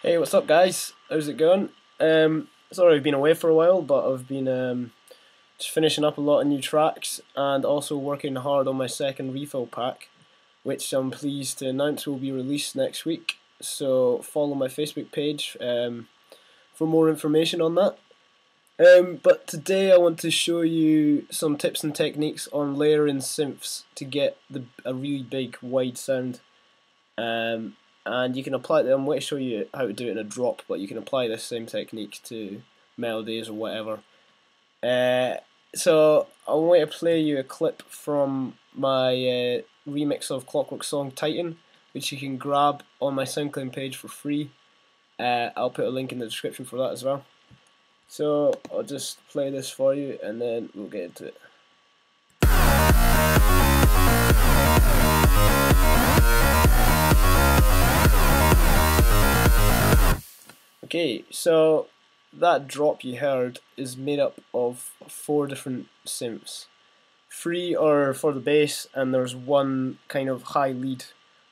Hey, what's up, guys? How's it going? Sorry I've been away for a while, but I've been just finishing up a lot of new tracks and also working hard on my second refill pack, which I'm pleased to announce will be released next week. So follow my Facebook page for more information on that. But today I want to show you some tips and techniques on layering synths to get a really big wide sound. And you can apply it. I'm going to show you how to do it in a drop, but you can apply this same technique to melodies or whatever. So I'm going to play you a clip from my remix of Clockwork song Titan, which you can grab on my SoundCloud page for free. I'll put a link in the description for that as well. So I'll just play this for you and then we'll get into it. Okay, so that drop you heard is made up of 4 different synths. 3 are for the bass, and there's 1 kind of high lead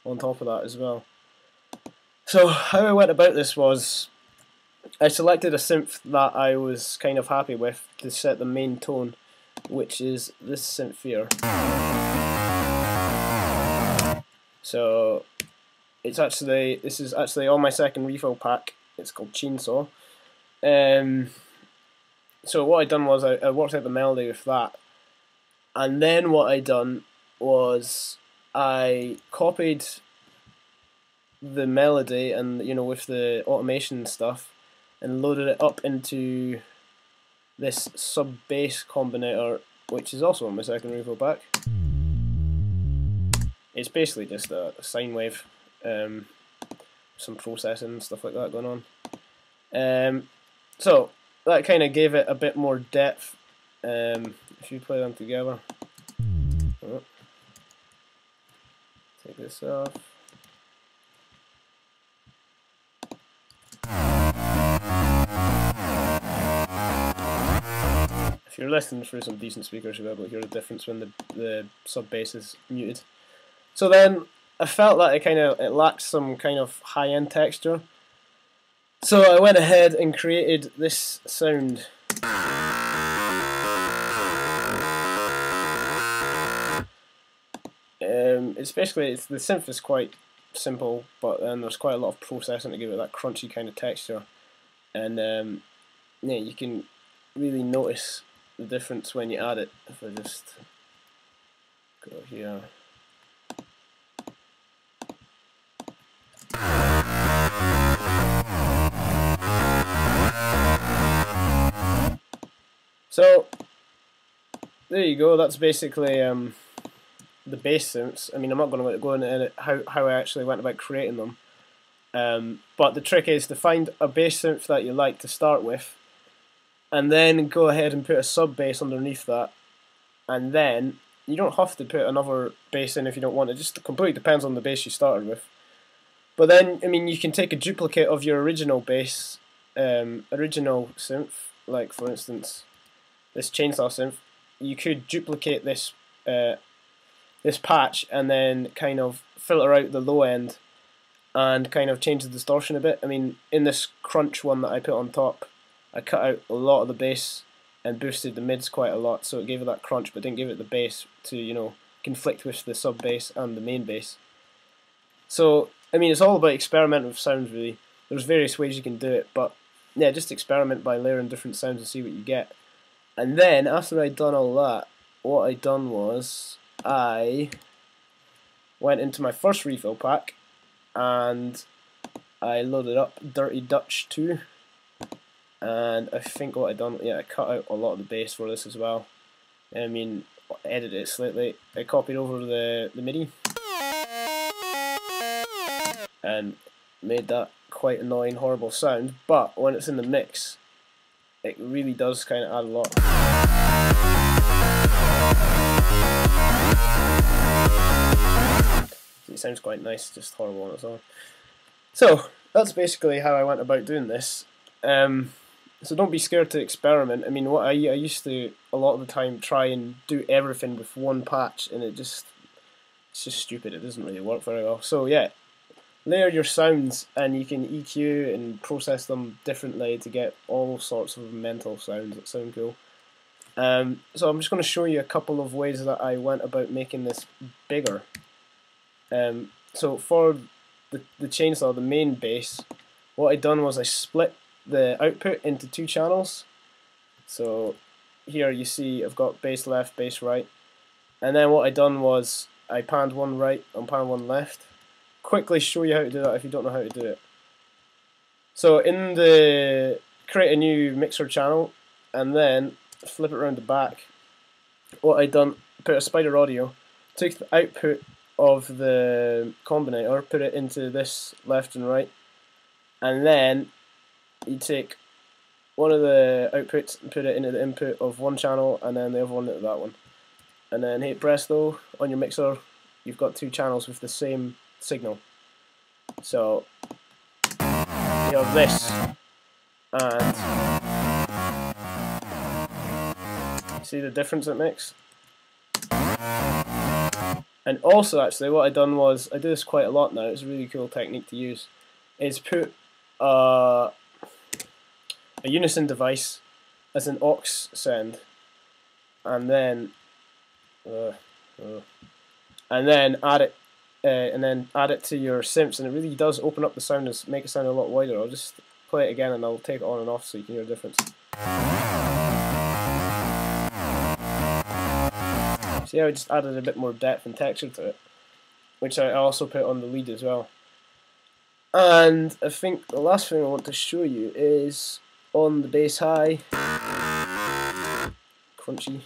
on top of that as well. So how I went about this was, I selected a synth that I was kind of happy with to set the main tone, which is this synth here. So this is actually on my second refill pack. It's called Chainsaw. So what I done was I worked out the melody with that, and then what I done was I copied the melody and with the automation and stuff, and loaded it up into this sub bass combinator, which is also on my second refill pack. It's basically just a sine wave. Some processing and stuff like that going on. So that kind of gave it a bit more depth. If you play them together, take this off. If you're listening through some decent speakers, you'll be able to hear the difference when the sub bass is muted. So then I felt that it lacked some kind of high-end texture, so I went ahead and created this sound. The synth is quite simple, but then there's quite a lot of processing to give it that crunchy kind of texture, and yeah, you can really notice the difference when you add it. If I just go here. So there you go. That's basically the bass synths. I mean, I'm not going to go into how I actually went about creating them. But the trick is to find a bass synth that you like to start with, and then go ahead and put a sub bass underneath that, and then you don't have to put another bass in if you don't want. It just completely depends on the bass you started with. But then, I mean, you can take a duplicate of your original bass, original synth, like for instance this Chainsaw synth. You could duplicate this this patch and then kind of filter out the low end and kind of change the distortion a bit. I mean, in this crunch one that I put on top, I cut out a lot of the bass and boosted the mids quite a lot, so it gave it that crunch but didn't give it the bass to conflict with the sub bass and the main bass. So I mean, it's all about experimenting with sounds really. There's various ways you can do it, but yeah, just experiment by layering different sounds and see what you get. And then, after I'd done all that, what I done was I went into my first refill pack and I loaded up Dirty Dutch 2. And I think what I done, I cut out a lot of the bass for this as well. I mean, edited it slightly. I copied over the MIDI and made that quite annoying, horrible sound. But when it's in the mix, it really does kind of add a lot. It sounds quite nice, just horrible on its own. So that's basically how I went about doing this. So don't be scared to experiment. I mean, what I used to a lot of the time try and do everything with one patch, and it's just stupid. It doesn't really work very well. So yeah, layer your sounds, and you can EQ and process them differently to get all sorts of mental sounds that sound cool. So I'm just going to show you a couple of ways that I went about making this bigger. So for the chainsaw, the main bass, what I done was I split the output into 2 channels. So here you see I've got bass left, bass right, and then what I done was I panned one right and panned one left. Quickly show you how to do that if you don't know how to do it. So in the create a new mixer channel and then flip it around the back. What I done, put a spider audio, took the output of the combinator, put it into this left and right, and then you take one of the outputs and put it into the input of one channel, and then the other one into that one. And then hit presto on your mixer, you've got 2 channels with the same signal. So you have this, and see the difference it makes? And also, actually, what I done was, I do this quite a lot now, it's a really cool technique to use, is put a unison device as an aux send, and then add it to your synths, and it really does open up the sound and make it sound a lot wider. I'll just play it again and I'll take it on and off so you can hear the difference. See how I just added a bit more depth and texture to it, which I also put on the lead as well. And I think the last thing I want to show you is on the bass high, crunchy,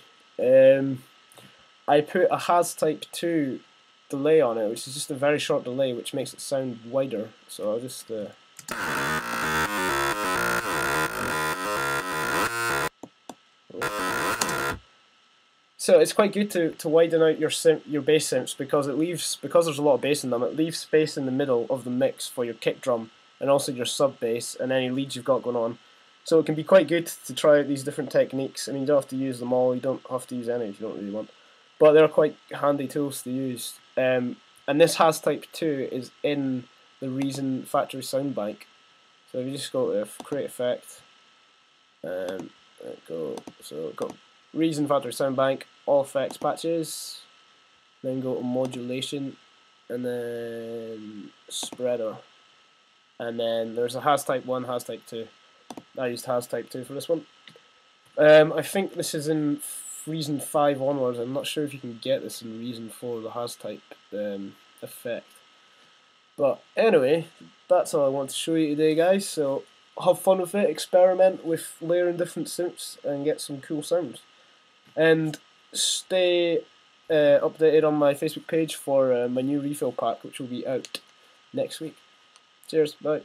I put a has type 2 delay on it, which is just a very short delay which makes it sound wider. So I'll just so it's quite good to widen out your bass synths, because there's a lot of bass in them, it leaves space in the middle of the mix for your kick drum and also your sub bass and any leads you've got going on. So it can be quite good to try out these different techniques. I mean, you don't have to use them all, you don't have to use any if you don't really want, but they're quite handy tools to use. And this has type 2 is in the Reason factory sound bank. So if you just go to create effect, go Reason factory sound bank, all effects patches, then go to modulation, and then spreader, and then there's a has type 1, has type 2. I used has type 2 for this one. I think this is in Reason 5 onwards. I'm not sure if you can get this in Reason 4, the has type effect. But anyway, that's all I want to show you today, guys. So have fun with it, experiment with layering different synths and get some cool sounds. And stay updated on my Facebook page for my new refill pack, which will be out next week. Cheers, bye.